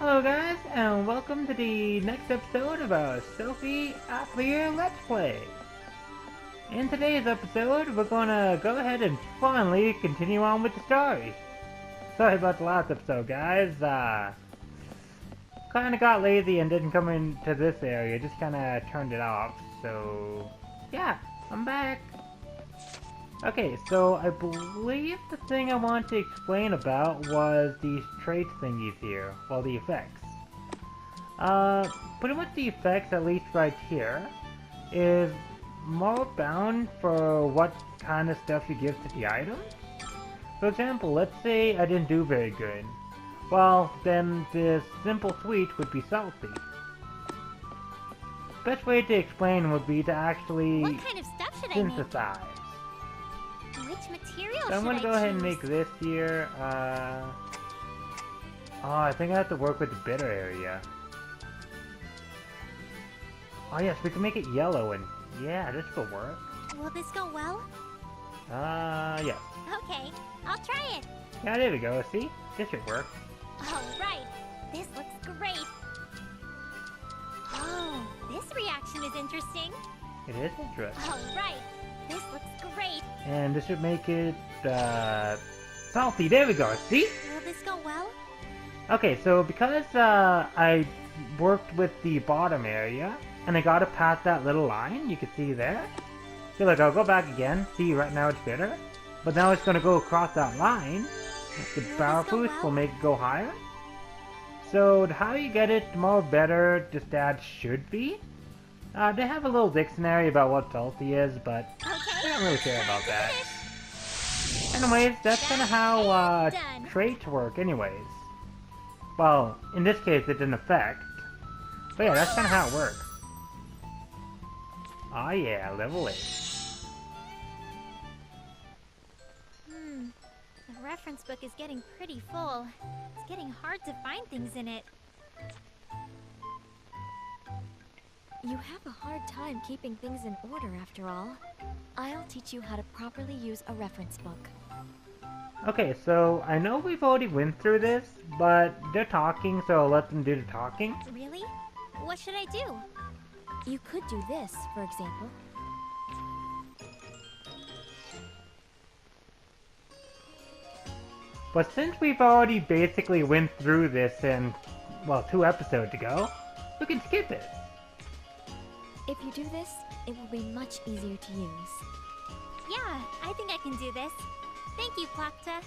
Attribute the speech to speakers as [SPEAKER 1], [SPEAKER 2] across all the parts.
[SPEAKER 1] Hello guys, and welcome to the next episode of our Sophie Atelier Let's Play. In today's episode, we're gonna go ahead and finally continue on with the story. Sorry about the last episode, guys. Kinda got lazy and didn't come into this area, just kinda turned it off. So, yeah, I'm back. Okay, so I believe the thing I wanted to explain about was these trait thingies here, well, the effects. Pretty much the effects, at least right here, is more bound for what kind of stuff you give to the items. For example, let's say I didn't do very good. Well, then the simple sweet would be salty. Best way to explain would be to actually
[SPEAKER 2] what kind of stuff should
[SPEAKER 1] synthesize.
[SPEAKER 2] I make? Which material
[SPEAKER 1] So I'm gonna go ahead and make this here. Oh, I think I have to work with the bitter area. Oh yes, we can make it yellow and yeah, this will work.
[SPEAKER 2] Will this go well?
[SPEAKER 1] Yes.
[SPEAKER 2] Okay, I'll try it.
[SPEAKER 1] Yeah, there we go. See? This should work.
[SPEAKER 2] All right, this looks great. Oh, this reaction is interesting.
[SPEAKER 1] It is interesting.
[SPEAKER 2] All right, this looks great.
[SPEAKER 1] And this should make it, salty. There we go. See?
[SPEAKER 2] Will this go well?
[SPEAKER 1] Okay, so because, I worked with the bottom area, and I got it past that little line, you can see there. So look, I'll go back again. See, right now it's bitter. But now it's going to go across that line. The barrel boost will make it go higher. So how you get it more better, the stats should be. They have a little dictionary about what salty is, but I don't really care about that. Anyways, that's kind of how traits work anyways. Well, in this case it didn't affect. But yeah, that's kind of how it works. Oh yeah, level 8.
[SPEAKER 2] The reference book is getting pretty full. It's getting hard to find things in it.
[SPEAKER 3] You have a hard time keeping things in order after all. I'll teach you how to properly use a reference book.
[SPEAKER 1] Okay, so I know we've already went through this, but they're talking, so I'll let them do the talking.
[SPEAKER 2] Really? What should I do?
[SPEAKER 3] You could do this, for example.
[SPEAKER 1] But since we've already basically went through this in, well, 2 episodes ago, we can skip it.
[SPEAKER 3] If you do this, it will be much easier to use.
[SPEAKER 2] Yeah, I think I can do this. Thank you, Plakta.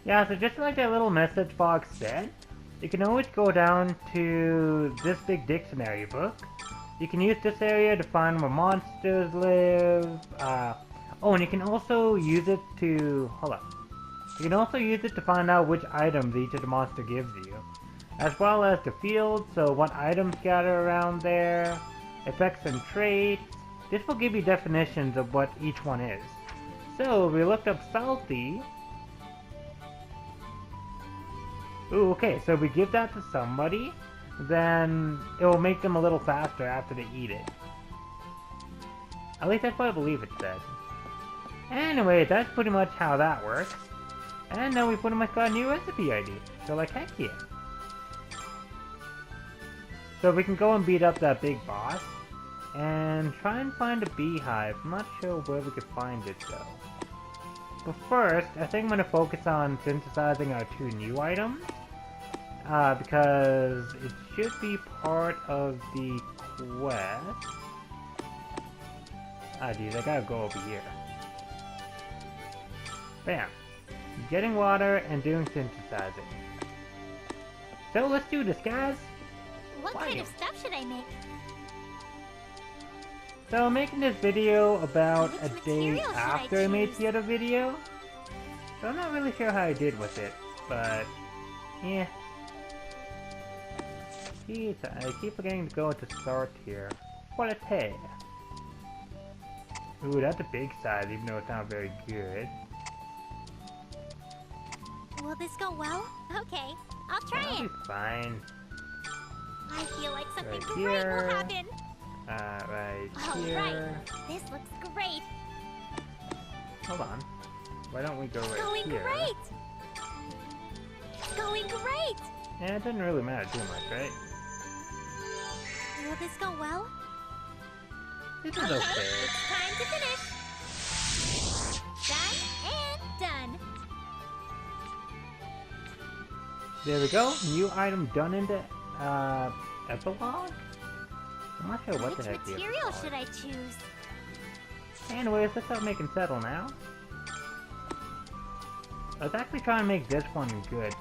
[SPEAKER 1] Yeah, so just like that little message box said, you can always go down to this big dictionary book. You can use this area to find where monsters live. Oh, and you can also use it to... Hold on. You can also use it to find out which items each of the monster gives you. As well as the field, so what items gather around there, effects and traits. This will give you definitions of what each one is. So, we looked up salty. Ooh, okay, so if we give that to somebody, then it will make them a little faster after they eat it. At least that's what I believe it said. Anyway, that's pretty much how that works. And now we pretty much got a new recipe ID. So like, heck yeah. So we can go and beat up that big boss. And try and find a beehive. I'm not sure where we could find it though. But first, I think I'm going to focus on synthesizing our 2 new items. Because it should be part of the quest. Ah, geez, I gotta go over here. Bam. Getting water and doing synthesizing. So let's do this, guys.
[SPEAKER 2] What kind of stuff should I make?
[SPEAKER 1] So I'm making this video about
[SPEAKER 2] Which
[SPEAKER 1] a day
[SPEAKER 2] material should I
[SPEAKER 1] after I made
[SPEAKER 2] choose?
[SPEAKER 1] the other video. So I'm not really sure how I did with it, but yeah. Jeez, I keep forgetting to go to start here. Quality. Ooh, that's a big size, even though it's not very good.
[SPEAKER 2] Will this go well? Okay, I'll try
[SPEAKER 1] That'll
[SPEAKER 2] it.
[SPEAKER 1] be fine.
[SPEAKER 2] I feel like something
[SPEAKER 1] Right
[SPEAKER 2] great
[SPEAKER 1] here.
[SPEAKER 2] will happen.
[SPEAKER 1] Right
[SPEAKER 2] All
[SPEAKER 1] here.
[SPEAKER 2] right, this looks great.
[SPEAKER 1] Hold on. Why don't we go
[SPEAKER 2] It's
[SPEAKER 1] right
[SPEAKER 2] going
[SPEAKER 1] here?
[SPEAKER 2] great.
[SPEAKER 1] Yeah, it didn't really matter too much, right?
[SPEAKER 2] Will this go well?
[SPEAKER 1] This is
[SPEAKER 2] Okay,
[SPEAKER 1] okay.
[SPEAKER 2] it's time to finish. Done and done.
[SPEAKER 1] There we go. New item done into epilogue? I'm not sure what
[SPEAKER 2] Which
[SPEAKER 1] the heck the
[SPEAKER 2] material
[SPEAKER 1] epilogue
[SPEAKER 2] should I choose?
[SPEAKER 1] Anyways, let's start making settle now. Let's actually try and make this one good.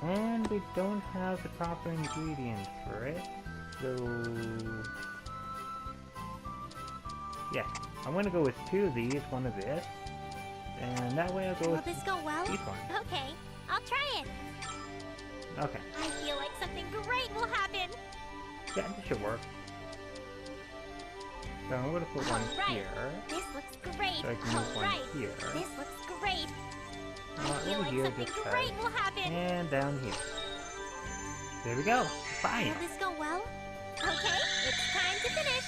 [SPEAKER 1] And we don't have the proper ingredients for it, so... yeah, I'm gonna go with 2 of these, 1 of this. And that way I'll go
[SPEAKER 2] Will
[SPEAKER 1] with
[SPEAKER 2] this go well?
[SPEAKER 1] these ones.
[SPEAKER 2] Okay, I'll try it.
[SPEAKER 1] Okay,
[SPEAKER 2] I feel like something great will happen.
[SPEAKER 1] yeah, this should work. So I'm gonna put one
[SPEAKER 2] Alright.
[SPEAKER 1] here.
[SPEAKER 2] This looks great.
[SPEAKER 1] So I can move one
[SPEAKER 2] Alright,
[SPEAKER 1] here.
[SPEAKER 2] this looks great. I feel
[SPEAKER 1] Over
[SPEAKER 2] like
[SPEAKER 1] here,
[SPEAKER 2] something
[SPEAKER 1] just
[SPEAKER 2] great will happen.
[SPEAKER 1] and down here. There we go. Fine.
[SPEAKER 2] Will this go well? Okay, it's time to finish.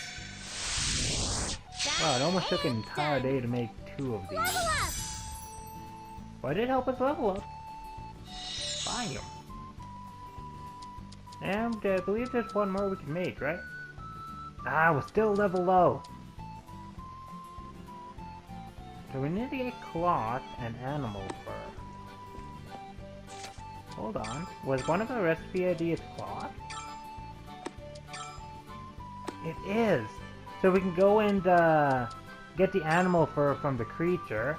[SPEAKER 1] Wow, it almost took an
[SPEAKER 2] And
[SPEAKER 1] entire
[SPEAKER 2] done.
[SPEAKER 1] day to make 2 of these.
[SPEAKER 2] Level up!
[SPEAKER 1] But it helped us level up. Fine. And I believe there's one more we can make, right? Ah, we're still level low. So we need to get cloth and animal fur. Hold on. Was one of our recipe ideas cloth? It is! So we can go and get the animal fur from the creature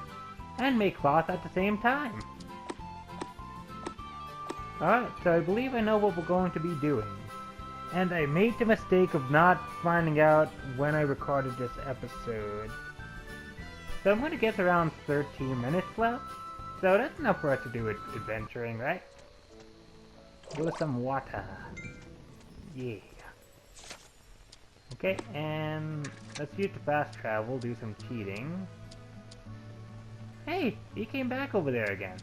[SPEAKER 1] and make cloth at the same time. Alright, so I believe I know what we're going to be doing. And I made the mistake of not finding out when I recorded this episode. So I'm going to guess around 13 minutes left. So that's enough for us to do adventuring, right? Give us some water. Yeah. Okay, and let's use the fast travel, do some cheating. Hey, he came back over there again.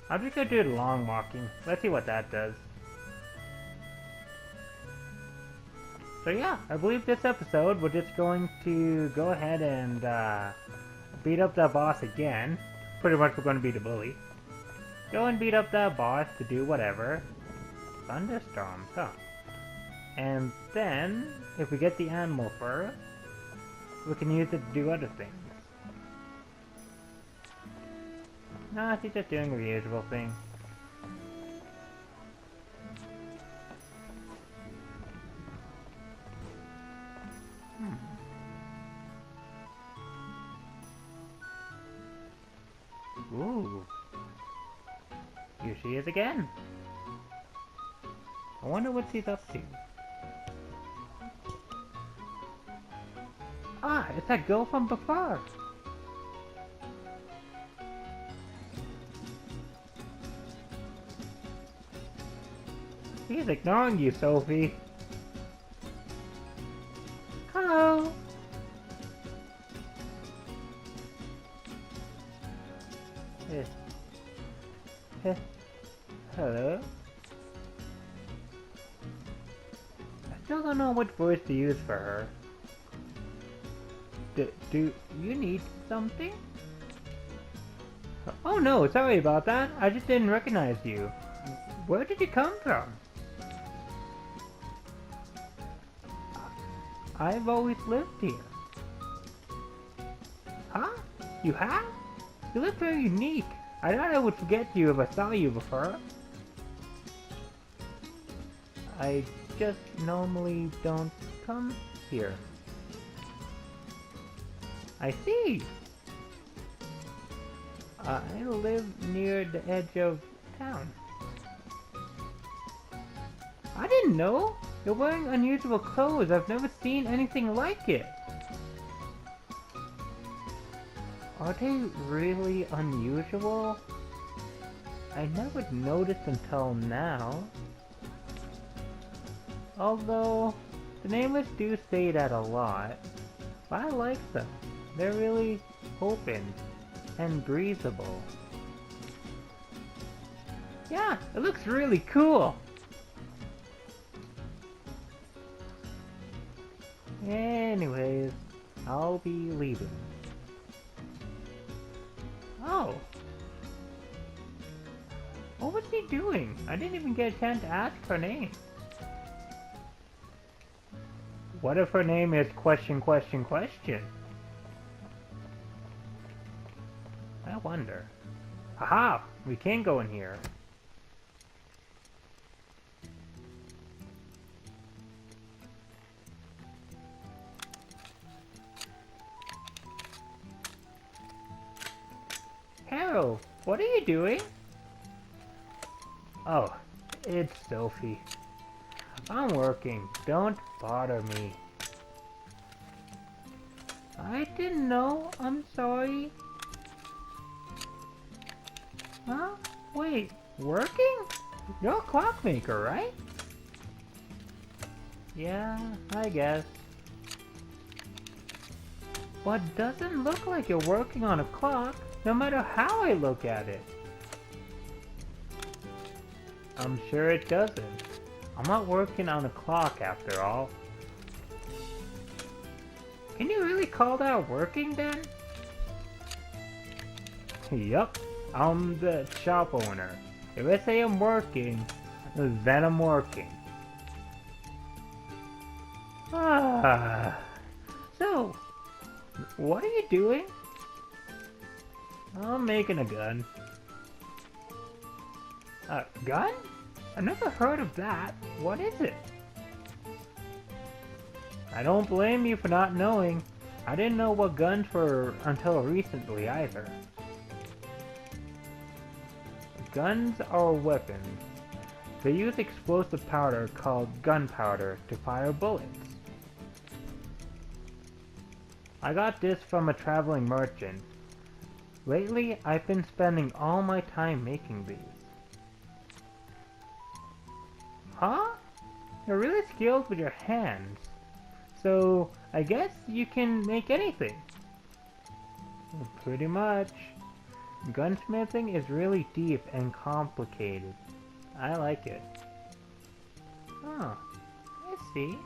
[SPEAKER 1] I'm just gonna do the long walking. Let's see what that does. So yeah, I believe this episode we're just going to go ahead and beat up that boss again. Pretty much we're going to be the bully. Go and beat up that boss to do whatever. Thunderstorms, huh? And then, if we get the animal fur, we can use it to do other things. Nah, she's just doing the usual thing. Ooh. Here she is again. I wonder what she's up to. Ah, it's that girl from before. He's ignoring you, Sophie. Hello. Hello? I still don't know what voice to use for her. Do you need something? Oh no, sorry about that. I just didn't recognize you. Where did you come from? I've always lived here. Huh? You have? You look very unique. I thought I would forget you if I saw you before. I just normally don't come here. I see. I live near the edge of town. I didn't know! You're wearing unusual clothes. I've never seen anything like it. Are they really unusual? I never noticed until now. Although, the nameless do say that a lot. But I like them. They're really open and breathable. Yeah, it looks really cool! Anyways, I'll be leaving. Oh! What was he doing? I didn't even get a chance to ask her name. What if her name is question, question, question? I wonder. Haha! We can go in here. Harold, what are you doing? Oh, it's Sophie. I'm working. Don't bother me. I didn't know. I'm sorry. Huh? Wait, working? You're a clockmaker, right? Yeah, I guess. But it doesn't look like you're working on a clock, no matter how I look at it. I'm sure it doesn't. I'm not working on a clock after all. Can you really call that working then? Yup, I'm the shop owner. If I say I'm working, then I'm working. So, what are you doing? I'm making a gun. A gun? I've never heard of that. What is it? I don't blame you for not knowing. I didn't know what guns were until recently either. Guns are weapons. They use explosive powder called gunpowder to fire bullets. I got this from a traveling merchant. Lately, I've been spending all my time making these. Huh? You're really skilled with your hands. So, I guess you can make anything. Pretty much. Gunsmithing is really deep and complicated. I like it. Oh, I see.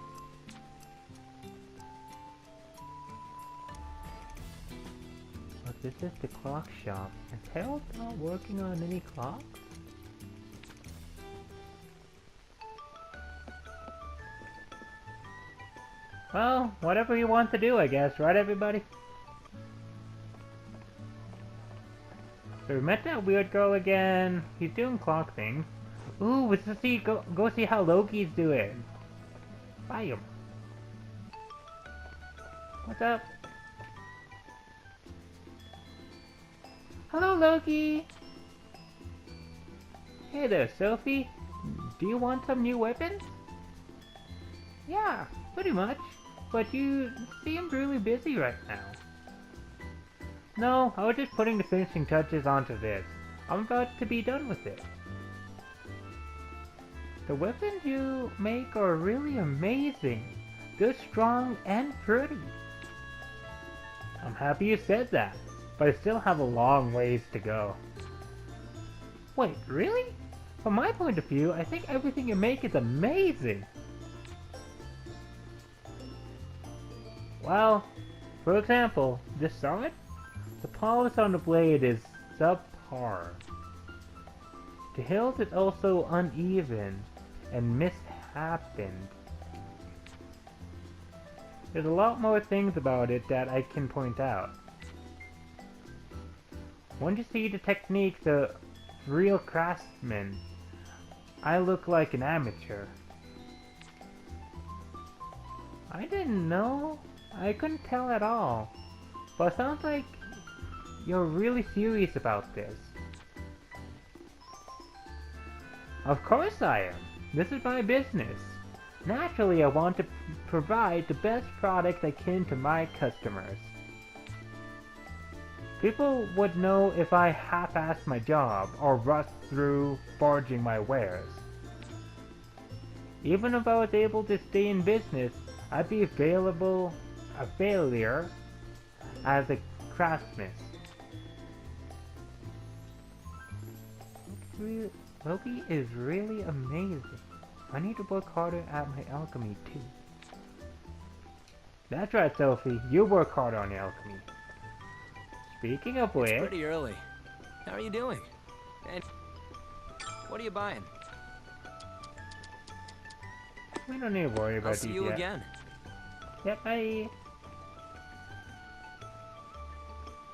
[SPEAKER 1] But this is the clock shop. Is Harold not working on any clocks? Well, whatever you want to do, I guess, right everybody? So we met that weird girl again. He's doing clock things. Ooh, let's see, go see how Loki's doing. Bye him. What's up? Hello, Loki! Hey there, Sophie. Do you want some new weapons? Yeah, pretty much. But you seem really busy right now. No, I was just putting the finishing touches onto this. I'm about to be done with it. The weapons you make are really amazing. They're strong and pretty. I'm happy you said that, but I still have a long ways to go. Wait, really? From my point of view, I think everything you make is amazing. Well, for example, this sword? The polish on the blade is subpar. The hilt is also uneven and mishappened. There's a lot more things about it that I can point out. Once you see the techniques of real craftsmen, I look like an amateur. I didn't know. I couldn't tell at all. But it sounds like you're really serious about this. Of course I am. This is my business. Naturally, I want to provide the best product I can to my customers. People would know if I half-assed my job or rushed through forging my wares. Even if I was able to stay in business, I'd be a failure as a craftsman. Loki is really amazing. I need to work harder at my alchemy too. That's right, Sophie. You work hard on your alchemy. Speaking of which...
[SPEAKER 4] It's pretty early. How are you doing? And what are you buying?
[SPEAKER 1] We don't need to worry about
[SPEAKER 4] I'll
[SPEAKER 1] these
[SPEAKER 4] see you
[SPEAKER 1] yet.
[SPEAKER 4] again.
[SPEAKER 1] Yep, bye.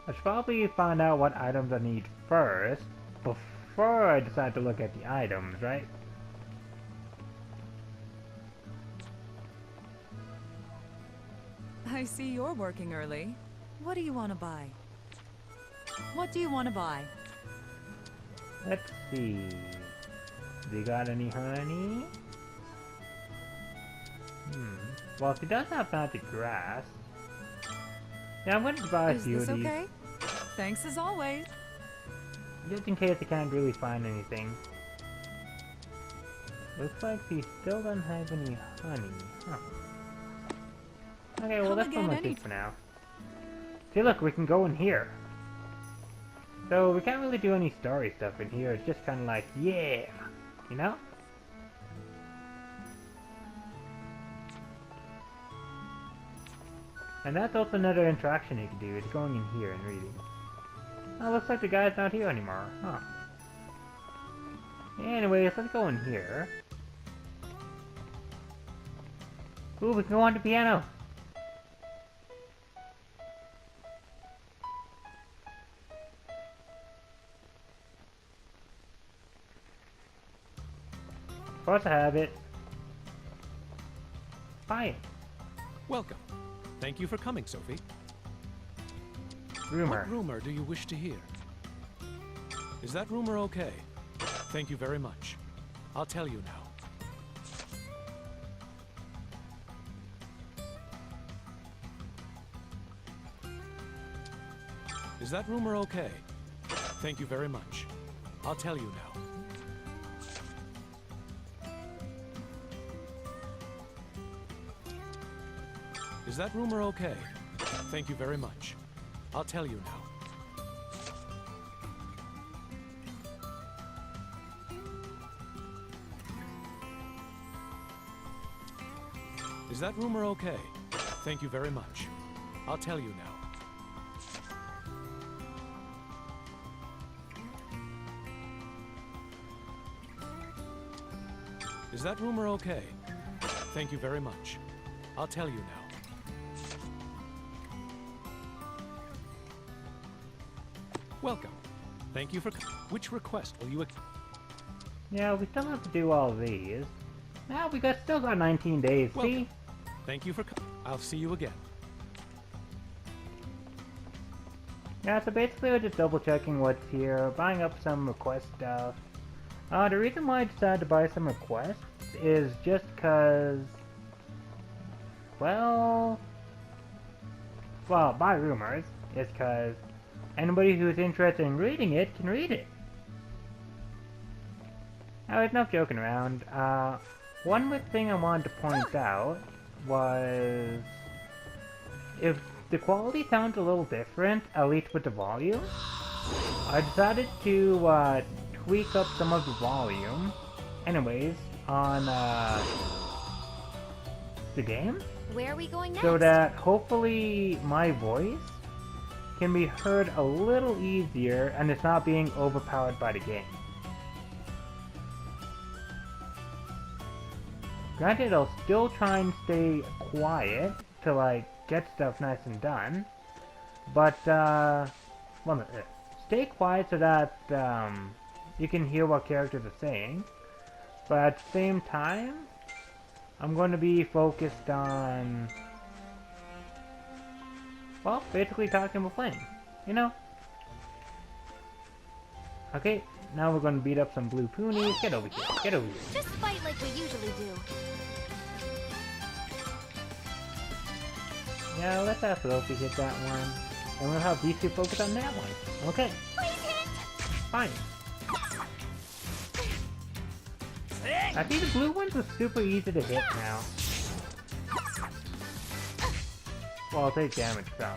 [SPEAKER 1] I should probably find out what items I need first before I decide to look at the items, right?
[SPEAKER 5] I see you're working early. What do you want to buy? What do you want to buy?
[SPEAKER 1] Let's see. They got any honey? Well, if he does have magic grass... Yeah, I'm going to buy a
[SPEAKER 5] Is
[SPEAKER 1] few
[SPEAKER 5] this
[SPEAKER 1] of these.
[SPEAKER 5] okay? Thanks as always.
[SPEAKER 1] Just in case I can't really find anything. Looks like he still doesn't have any honey. Huh. Okay, well
[SPEAKER 5] Come
[SPEAKER 1] that's
[SPEAKER 5] again
[SPEAKER 1] like
[SPEAKER 5] any-
[SPEAKER 1] this for now. See, look, we can go in here. So we can't really do any story stuff in here. It's just kind of like, yeah, you know? And that's also another interaction you can do, is going in here and reading. Oh, looks like the guy's not here anymore. Huh. Anyways, let's go in here. Ooh, we can go on the piano! Of course I have it. Fine.
[SPEAKER 6] Welcome. Thank you for coming, Sophie.
[SPEAKER 1] Rumor.
[SPEAKER 6] What rumor do you wish to hear? Is that rumor okay? Thank you very much. I'll tell you now. Is that rumor okay? Thank you very much. I'll tell you now. Is that rumor okay? Thank you very much. I'll tell you now. Is that rumor okay? Thank you very much. I'll tell you now. Is that rumor okay? Thank you very much. I'll tell you now. Welcome. Thank you for... Which request will you...
[SPEAKER 1] Yeah, we still have to do all these. Now we still got 19 days,
[SPEAKER 6] Welcome.
[SPEAKER 1] see?
[SPEAKER 6] Thank you for... I'll see you again.
[SPEAKER 1] Yeah, so basically we're just double checking what's here, buying up some request stuff. The reason why I decided to buy some requests is just cause... Well, by rumors, is cause anybody who's interested in reading it can read it. Now, there's no joking around. One more thing I wanted to point out was if the quality sounds a little different, at least with the volume, I decided to tweak up some of the volume, anyways, on the game,
[SPEAKER 2] Where are we going next?
[SPEAKER 1] so that hopefully my voice can be heard a little easier and it's not being overpowered by the game. Granted, I'll still try and stay quiet to like get stuff nice and done, but stay quiet so that you can hear what characters are saying, but at the same time I'm going to be focused on, well, basically talking about playing, you know? Okay, now we're going to beat up some blue poonies. Get over here, get over here.
[SPEAKER 2] Just fight like we usually do.
[SPEAKER 1] Yeah, let's have Sophie hit that one, and we'll have these two focus on that one. Okay,
[SPEAKER 2] Please hit!
[SPEAKER 1] fine. I think the blue ones are super easy to hit now. Well, I'll take damage, so.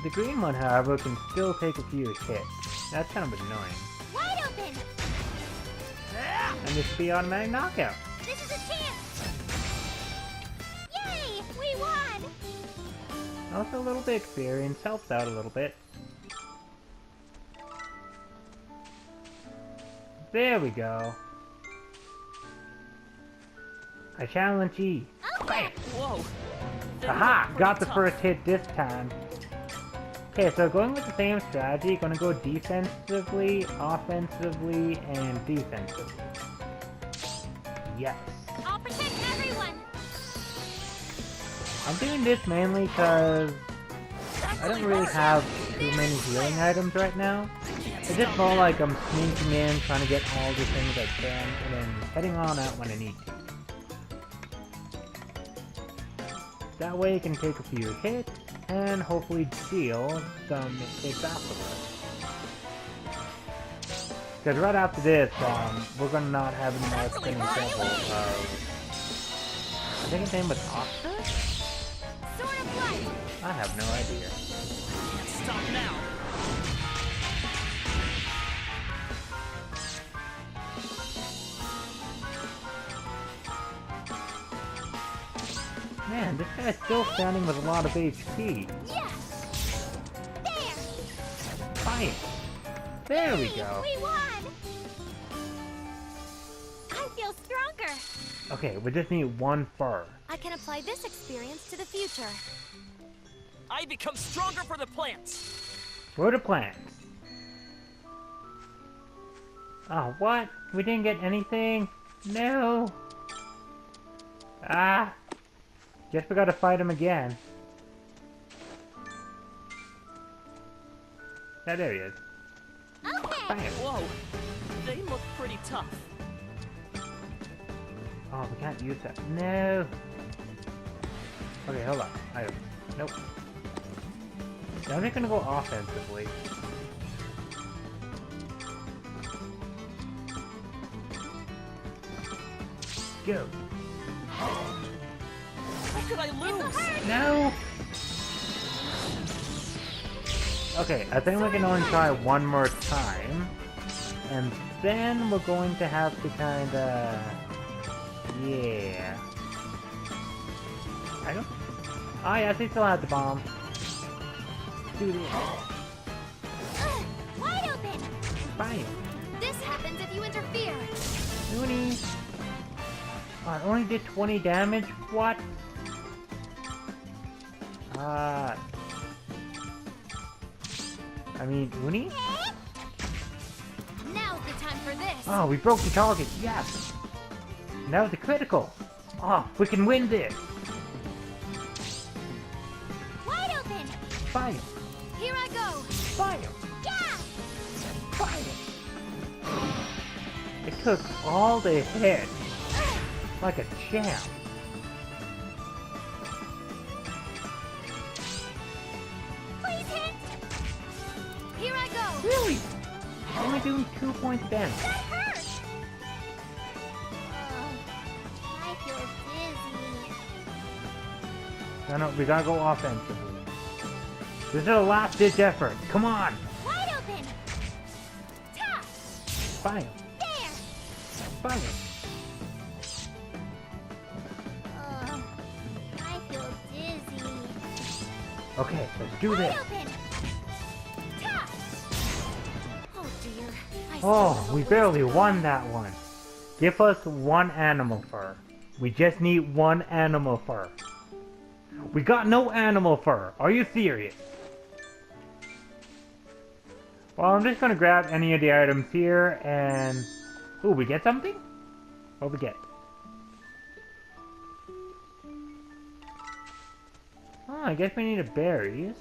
[SPEAKER 1] The green one, however, can still take a few hits. That's kind of annoying.
[SPEAKER 2] Wide open!
[SPEAKER 1] And this will be automatic knockout.
[SPEAKER 2] This is a chance!
[SPEAKER 1] Also a little bit experience helps out a little bit. There we go. I challenge ye. Bam!
[SPEAKER 7] Whoa.
[SPEAKER 1] Aha! Got the first hit this time. Okay, so going with the same strategy, gonna go defensively, offensively, and defensively. Yes.
[SPEAKER 2] I'll protect everyone.
[SPEAKER 1] I'm doing this mainly because I don't really have too many healing items right now. It's just more like I'm sneaking in, trying to get all the things I can, and then heading on out when I need to. That way I can take a few hits, and hopefully deal some hits afterwards. Because right after this, we're gonna not have any more spinning trouble of... I think his name was Oscar?
[SPEAKER 2] Sword of light.
[SPEAKER 1] I have no idea.
[SPEAKER 7] Can't stop now.
[SPEAKER 1] Man, this guy's still standing with a lot of HP.
[SPEAKER 2] Yeah. There.
[SPEAKER 1] Fine. There we go.
[SPEAKER 2] We won. I feel stronger.
[SPEAKER 1] Okay, we just need one fur.
[SPEAKER 3] I can apply this experience to the future.
[SPEAKER 7] I become stronger for the plants.
[SPEAKER 1] For the plants. Oh, what? We didn't get anything? No. Ah. Guess we gotta fight him again. Yeah, there he is.
[SPEAKER 2] Okay.
[SPEAKER 1] Bam.
[SPEAKER 7] Whoa. They look pretty tough.
[SPEAKER 1] Oh, we can't use that. No. Okay, hold on. Nope. Now I'm just gonna go offensively. Go.
[SPEAKER 7] How could I lose?
[SPEAKER 1] No! Okay, I think we can only try one more time. And then we're going to have to kinda... Yeah. I don't... Oh yes, he still had the bomb. Do this.
[SPEAKER 2] Wide open.
[SPEAKER 1] Bam!
[SPEAKER 3] This happens if you interfere.
[SPEAKER 1] Looney! Oh, it only did 20 damage? What? I mean, Uni?
[SPEAKER 3] Now's the time for this.
[SPEAKER 1] Oh, we broke the target, yes! Now the critical! Oh, we can win this!
[SPEAKER 2] Wide open.
[SPEAKER 1] Fire!
[SPEAKER 3] Here I go.
[SPEAKER 1] Fire!
[SPEAKER 2] Yeah.
[SPEAKER 1] Fire! It took all the hits like a champ.
[SPEAKER 2] Please hit.
[SPEAKER 3] Here I go.
[SPEAKER 1] Really? Only doing 2 points damage.
[SPEAKER 2] That hurt. I feel dizzy.
[SPEAKER 1] No, we gotta go offensively. This is a last-ditch effort. Come on!
[SPEAKER 2] Wide open. Top.
[SPEAKER 1] Fire!
[SPEAKER 2] There.
[SPEAKER 1] Fire!
[SPEAKER 2] I feel dizzy.
[SPEAKER 1] Okay, let's do
[SPEAKER 2] Wide
[SPEAKER 1] this.
[SPEAKER 2] open. Top.
[SPEAKER 3] Oh dear. I
[SPEAKER 1] Oh,
[SPEAKER 3] still
[SPEAKER 1] we
[SPEAKER 3] have a
[SPEAKER 1] barely
[SPEAKER 3] ways to
[SPEAKER 1] won
[SPEAKER 3] go.
[SPEAKER 1] that one. Give us one animal fur. We just need one animal fur. We got no animal fur. Are you serious? Well, I'm just gonna grab any of the items here and... Ooh, we get something? What we get? Oh, I guess we need berries.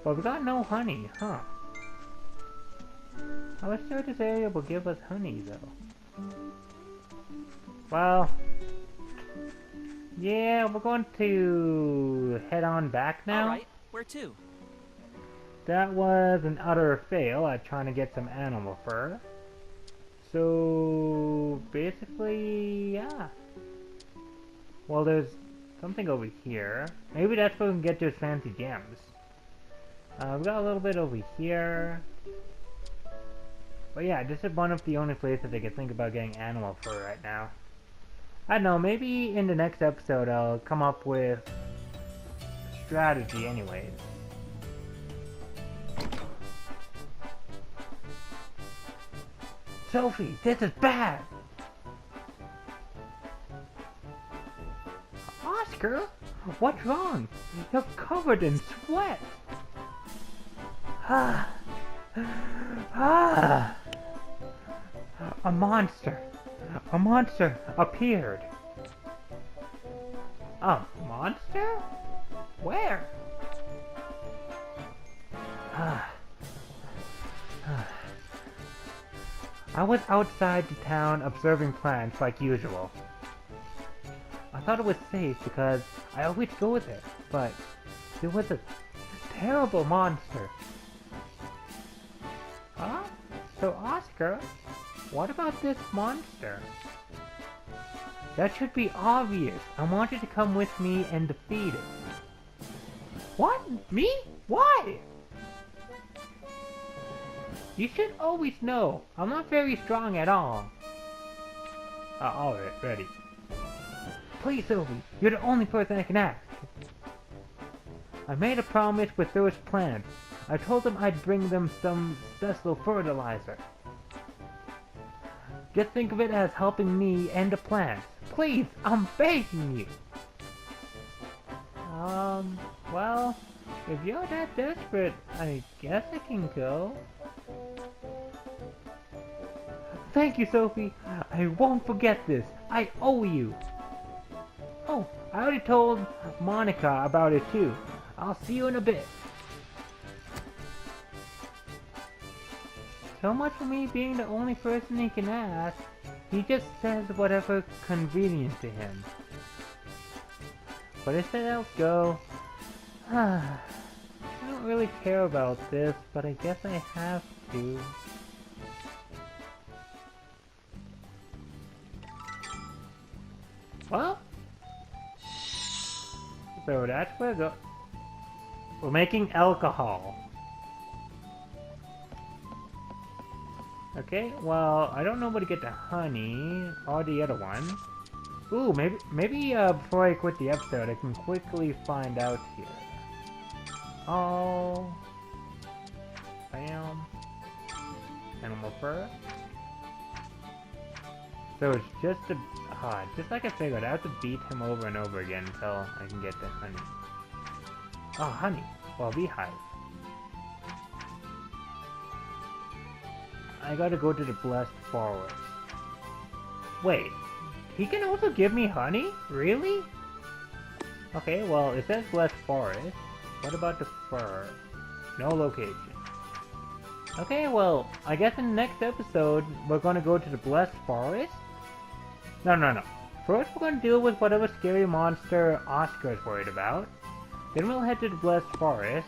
[SPEAKER 1] But we got no honey, huh? I was sure this area will give us honey, though. Well... Yeah, we're going to head on back now.
[SPEAKER 7] Alright, where to?
[SPEAKER 1] That was an utter fail at trying to get some animal fur. So, basically, yeah. Well, there's something over here. Maybe that's where we can get those fancy gems. We got a little bit over here. But yeah, this is one of the only places I can think about getting animal fur right now. I don't know, maybe in the next episode I'll come up with strategy anyways. Sophie, this is bad! Oskar? What's wrong? You're covered in sweat! Ah! Ah! A monster! A monster appeared! A monster? Where? Ah. Ah. I was outside the town observing plants like usual. I thought it was safe because I always go there, but there was a terrible monster. Huh? So Oskar, what about this monster? That should be obvious. I want you to come with me and defeat it. What? Me? Why? You should always know. I'm not very strong at all. Alright, ready. Please, Sophie, you're the only person I can ask. I made a promise with those plants. I told them I'd bring them some special fertilizer. Just think of it as helping me and the plants. Please, I'm begging you. Well, if you're that desperate, I guess I can go. Thank you, Sophie. I won't forget this. I owe you. Oh, I already told Monica about it too. I'll see you in a bit. So much for me being the only person he can ask. He just says whatever convenient to him. But instead I'll go. I don't really care about this, but I guess I have to. Well, so that's where we're making alcohol. Okay, well, I don't know where to get the honey or the other one. Ooh, maybe before I quit the episode, I can quickly find out here. Oh, bam, animal fur. So it's just just like I figured, I have to beat him over and over again until I can get the honey. Oh, honey. Well, beehive. I gotta go to the blessed forest. Wait, he can also give me honey? Really? Okay, well, it says blessed forest. What about the fur? No location. Okay, well, I guess in the next episode, we're gonna go to the blessed forest? No. First, we're gonna deal with whatever scary monster Oscar's worried about. Then we'll head to the blessed forest.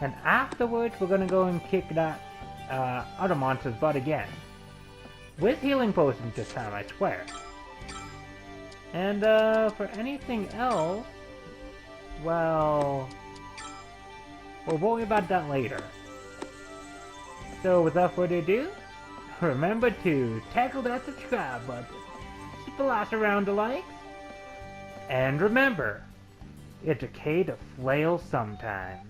[SPEAKER 1] And afterwards, we're gonna go and kick that other monster's butt again. With healing potions this time, I swear. And for anything else, well, we'll worry about that later. So without further ado, remember to tackle that subscribe button, splash around the likes, and remember, it's okay to flail sometimes.